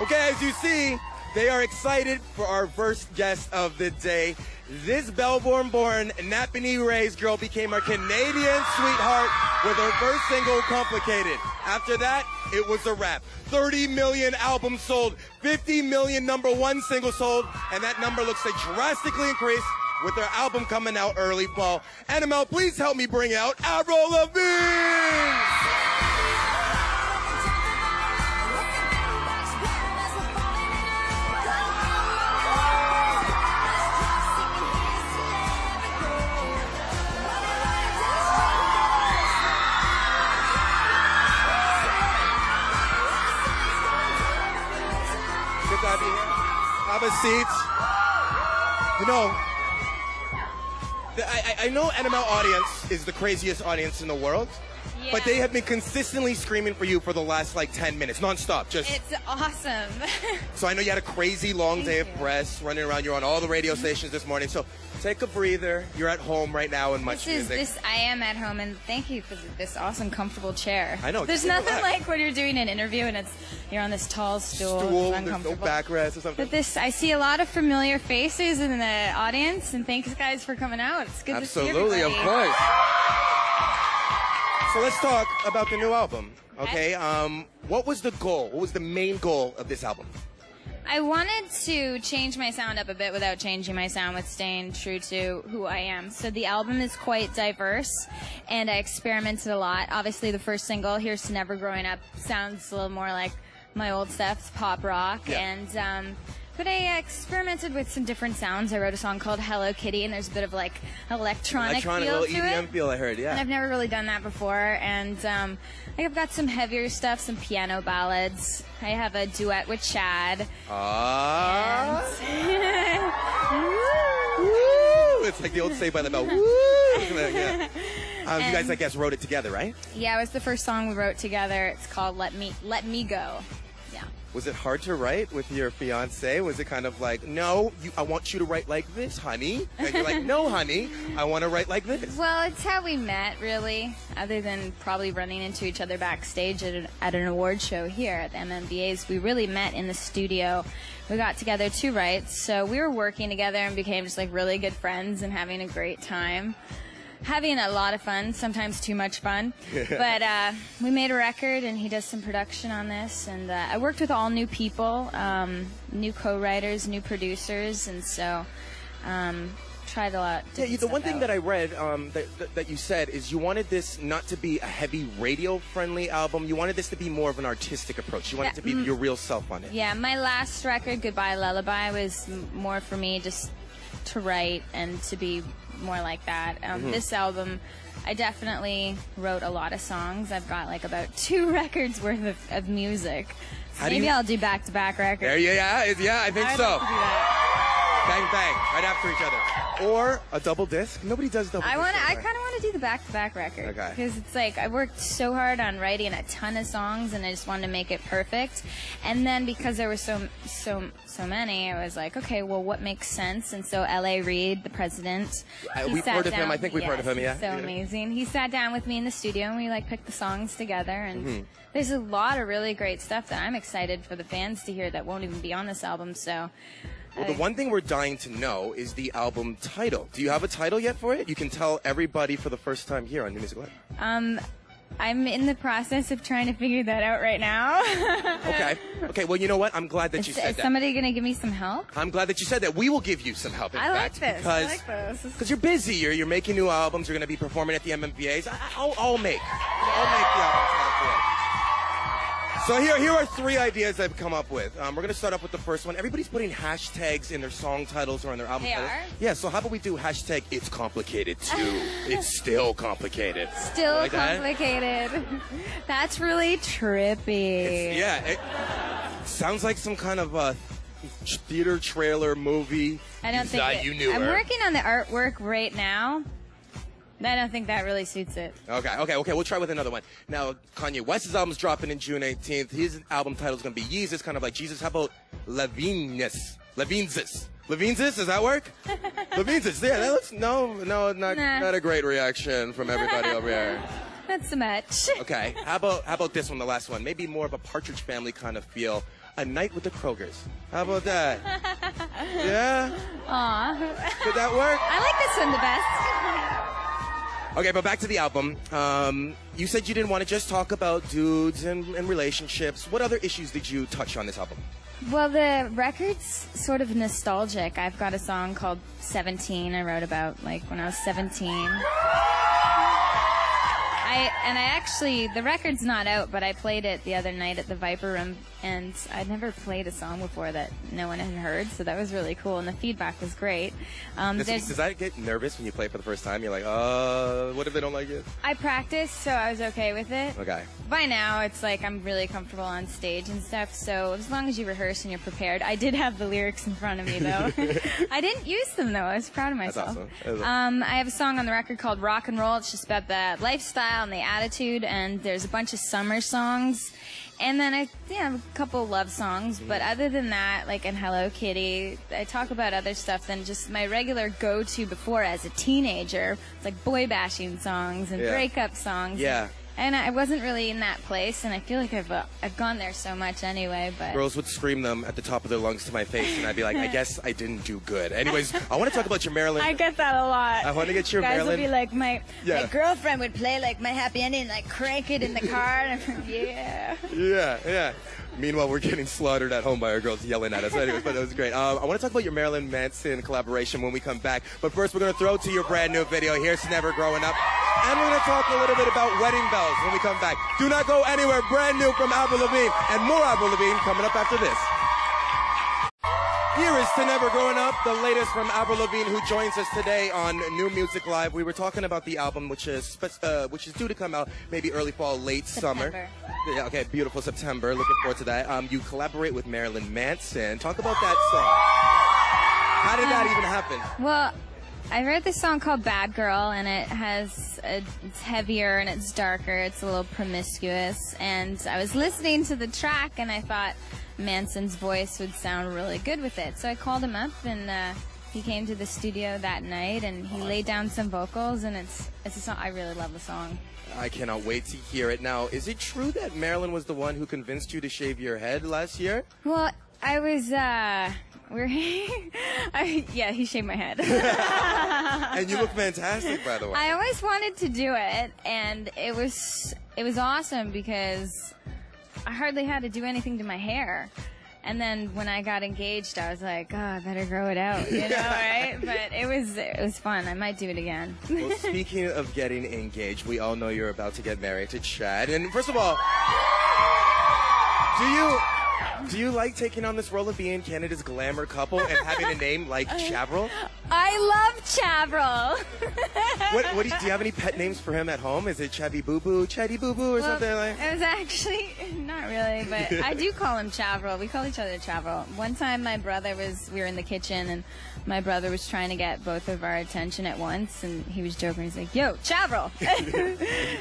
Okay, as you see, they are excited for our first guest of the day. This Melbourne-born Napanee-raised girl became our Canadian sweetheart with her first single, Complicated. After that, it was a wrap. 30 million albums sold, 50 million #1 singles sold, and that number looks to drastically increase with their album coming out early fall. Annabelle, please help me bring out Avril Lavigne! Good to have you here. Have a seat. You know, I know NML audience is the craziest audience in the world, yeah, but they have been consistently screaming for you for the last like 10 minutes, nonstop. It's awesome. So I know you had a crazy long day of press, running around. You're on all the radio stations this morning. So take a breather. You're at home right now in Much Music. I am at home, and thank you for this awesome, comfortable chair. I know. There's nothing like when you're doing an interview and you're on this tall stool. There's no backrest or something. But I see a lot of familiar faces in the audience, and thanks guys for coming out. It's good to see everybody. Absolutely, of course. So let's talk about the new album. Okay. What was the goal? What was the main goal of this album? I wanted to change my sound up a bit without changing my sound, with staying true to who I am. So the album is quite diverse, and I experimented a lot. Obviously, the first single, Here's to Never Growing Up, sounds a little more like my old stuff, it's pop rock. Yeah. And but I experimented with some different sounds. I wrote a song called Hello Kitty, and there's a bit of like electronic feel little to EDM it. feel, I heard, yeah. And I've never really done that before. And I've got some heavier stuff, some piano ballads. I have a duet with Chad. It's like the old Saved by the Bell. Woo! Yeah. You guys, I guess, wrote it together, right? Yeah, it was the first song we wrote together. It's called Let Me Go. Yeah. Was it hard to write with your fiance? Was it kind of like, no, I want you to write like this, honey? And you're like, no, honey, I want to write like this. Well, it's how we met, really, other than probably running into each other backstage at an award show here at the MMVAs. We really met in the studio. We got together to write, so we were working together and became just like really good friends and having a great time. Having a lot of fun, sometimes too much fun. But we made a record, and he does some production on this. And I worked with all new people, new co-writers, new producers, and so tried a lot. Yeah, the one thing that I read that you said is you wanted this not to be a heavy radio-friendly album. You wanted this to be more of an artistic approach. You wanted it to be your real self on it. Yeah, my last record, Goodbye Lullaby, was more for me just to write and to be more like that. This album, I definitely wrote a lot of songs. I've got like about 2 records worth of music. So maybe I'll do back-to-back records. There you yeah, I think so. Like to do that. Bang, bang, right after each other. Or a double disc. Nobody does double disc. I kind of want to do the back-to-back record. Okay. Because it's like, I worked so hard on writing a ton of songs, and I just wanted to make it perfect. And then because there were so many, I was like, okay, well, what makes sense? And so L.A. Reid, the president, we've heard of him. I think we've heard of him, yeah. So amazing. He sat down with me in the studio, and we like picked the songs together. And there's a lot of really great stuff that I'm excited for the fans to hear that won't even be on this album. So. Well, the one thing we're dying to know is the album title. Do you have a title yet for it? You can tell everybody for the first time here on New Music Live. I'm in the process of trying to figure that out right now. Okay, well, you know what? I'm glad that you said that. Is somebody going to give me some help? I'm glad that you said that. We will give you some help, in fact. I like this. Because you're busy. You're making new albums. You're going to be performing at the MMVAs. I'll make the album. So here are 3 ideas I've come up with. We're going to start off with the first one. Everybody's putting hashtags in their song titles or in their album titles. They are? Yeah, so how about we do hashtag It's Complicated Too. It's still complicated. Still like complicated. That's really trippy. It sounds like some kind of theater trailer movie. I don't think you knew I'm her. working on the artwork right now. I don't think that really suits it. Okay. We'll try with another one. Now, Kanye West's album's dropping in June 18th. His album title's going to be Yeezus, kind of like Jesus. How about Levinzus? Does that work? Levinzus. Yeah, that looks, not a great reaction from everybody over here. Not so much. Okay. How about this one, the last one? Maybe more of a Partridge Family kind of feel. A Night with the Krogers. How about that? Yeah? Aw. Did that work? I like this one the best. Okay, but back to the album. You said you didn't want to just talk about dudes and relationships. What other issues did you touch on this album? Well, the record's sort of nostalgic. I've got a song called 17 I wrote about, like, when I was 17. The record's not out, but I played it the other night at the Viper Room, and I'd never played a song before that no one had heard, so that was really cool, and the feedback was great. Does that get nervous when you play it for the first time? You're like, what if they don't like it? I practiced, so I was okay with it. Okay. By now, it's like I'm really comfortable on stage and stuff, so as long as you rehearse and you're prepared. I did have the lyrics in front of me, though. I didn't use them, though. I was proud of myself. That's awesome. I have a song on the record called Rock and Roll. It's just about the lifestyle and the attitude, and there's a bunch of summer songs. And then I have a couple love songs, but other than that, like in Hello Kitty, I talk about other stuff than just my regular go-to before as a teenager. It's like boy bashing songs and breakup songs. Yeah. And I wasn't really in that place, and I feel like I've gone there so much anyway. But girls would scream them at the top of their lungs to my face, and I'd be like, I guess I didn't do good. Anyways, I want to talk about your Marilyn. I get that a lot. I want to get your Guys Marilyn. Would be like, my girlfriend would play like My Happy Ending, like crank it in the car, and yeah. Yeah. Meanwhile, we're getting slaughtered at home by our girls yelling at us. Anyways, but that was great. I want to talk about your Marilyn Manson collaboration when we come back. But first, we're going to throw to your brand new video. Here's Never Growing Up. And we're going to talk a little bit about Wedding Bells when we come back. Do not go anywhere. Brand new from Avril Lavigne. And more Avril Lavigne coming up after this. Here is To Never Growing Up, the latest from Avril Lavigne, who joins us today on New Music Live. We were talking about the album, which is due to come out maybe early fall, late summer. Yeah, okay, beautiful September. Looking forward to that. You collaborate with Marilyn Manson. Talk about that song. How did that even happen? Well, I wrote this song called Bad Girl, and it's heavier and it's darker. It's a little promiscuous. And I was listening to the track, and I thought Manson's voice would sound really good with it. So I called him up, and he came to the studio that night, and he laid down some vocals, and it's a song. I really love the song. I cannot wait to hear it. Now, is it true that Marilyn was the one who convinced you to shave your head last year? Well, I was, yeah, he shaved my head. And you look fantastic, by the way. I always wanted to do it, and it was awesome because I hardly had to do anything to my hair. And then when I got engaged, I was like, oh, I better grow it out, you know, right? But it was fun. I might do it again. Well, speaking of getting engaged, we all know you're about to get married to Chad. And first of all, do you like taking on this role of being Canada's glamour couple and having a name like Chavril? I love Chavril. Do you have any pet names for him at home? Is it Chavy Boo Boo, Chatty Boo Boo, or something like that? It was actually, not really, but I do call him Chavril. We call each other Chavril. One time we were in the kitchen, and my brother was trying to get both of our attention at once, and he was joking. He's like, yo, Chavril.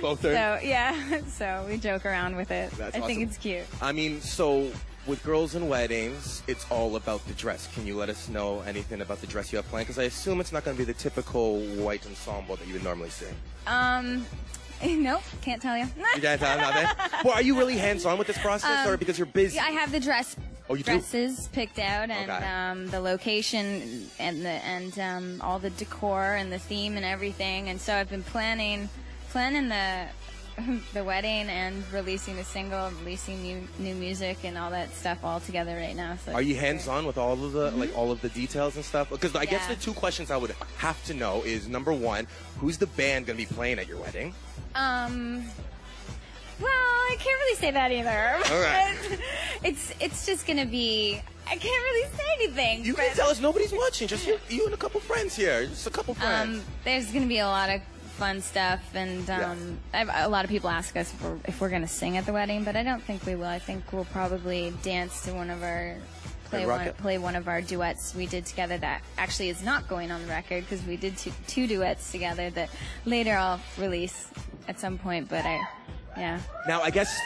Both are? So, yeah, so we joke around with it. That's I awesome. think it's cute. I mean, so with girls and weddings, it's all about the dress. Can you let us know anything about the dress you have planned? Because I assume it's not going to be the typical white ensemble that you would normally see. Nope, can't tell you. You can't tell nothing? Well, are you really hands-on with this process, or because you're busy? Yeah, I have the dresses picked out, and the location, and all the decor and the theme and everything. And so I've been planning the wedding and releasing a single, releasing new music and all that stuff all together right now. So are you hands-on with all of the all of the details and stuff? Because I guess the two questions I would have to know is, number one, who's the band going to be playing at your wedding? Well, I can't really say that either. All right. It's just gonna be. I can't really say anything. You can tell us. Nobody's watching. Just you and a couple friends here. Just a couple friends. There's gonna be a lot of fun stuff, and a lot of people ask us if we're gonna sing at the wedding, but I don't think we will. I think we'll probably dance to one of our play one of our duets we did together that actually is not going on the record, because we did two duets together that later I'll release at some point. But yeah. Now, I guess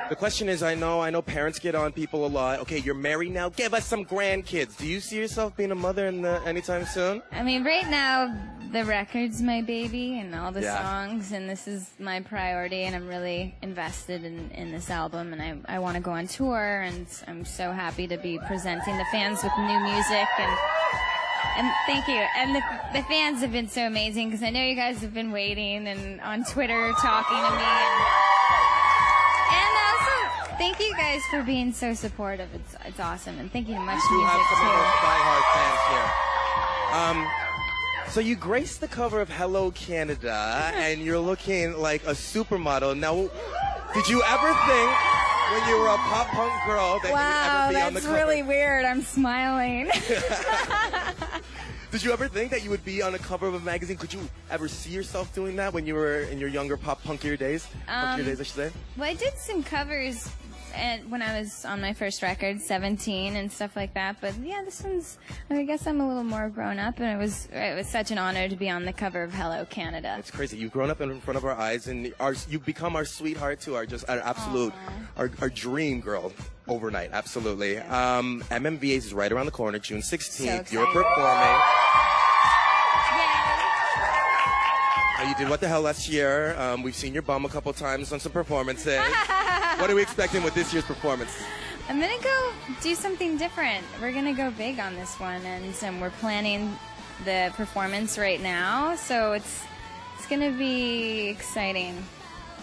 the question is, I know parents get on people a lot. Okay, you're married now. Give us some grandkids. Do you see yourself being a mother anytime soon? I mean, right now, The record's my baby and all the songs, and this is my priority, and I'm really invested in this album, and I want to go on tour, and I'm so happy to be presenting the fans with new music, and thank you. And the fans have been so amazing, because I know you guys have been waiting and on Twitter talking to me, and also thank you guys for being so supportive. It's awesome, and thank you to Much Music too. We do have some too. of those diehard fans here. So you graced the cover of Hello Canada, and you're looking like a supermodel. Now, did you ever think, when you were a pop punk girl, that you would ever be on the cover? Wow, that's really weird. I'm smiling. Did you ever think that you would be on a cover of a magazine? Could you ever see yourself doing that when you were in your younger pop punkier days? Punkier days, I should say. Well, I did some covers when I was on my first record, 17 and stuff like that. But yeah, this one's, I guess I'm a little more grown up, and it was such an honor to be on the cover of Hello Canada. It's crazy. You've grown up in front of our eyes, and you've become our sweetheart too, our absolute, our dream girl overnight. Absolutely. MMVA's is right around the corner, June 16th. So you're performing. You did What the Hell last year. We've seen your bum a couple times on some performances. What are we expecting with this year's performance? I'm going to go do something different. We're going to go big on this one, and we're planning the performance right now, so it's going to be exciting.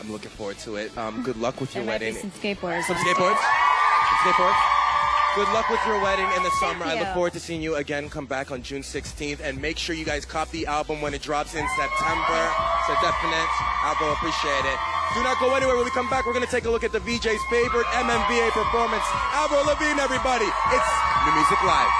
I'm looking forward to it. Good luck with your wedding. There might be some skateboards. Some skateboards? Some skateboards? Good luck with your wedding in the summer. Thank you. I look forward to seeing you again. Come back on June 16th. And make sure you guys cop the album when it drops in September. It's a definite album. Appreciate it. Do not go anywhere. When we come back, we're going to take a look at the VJ's favorite MMVA performance. Avril Lavigne, everybody. It's New Music Live.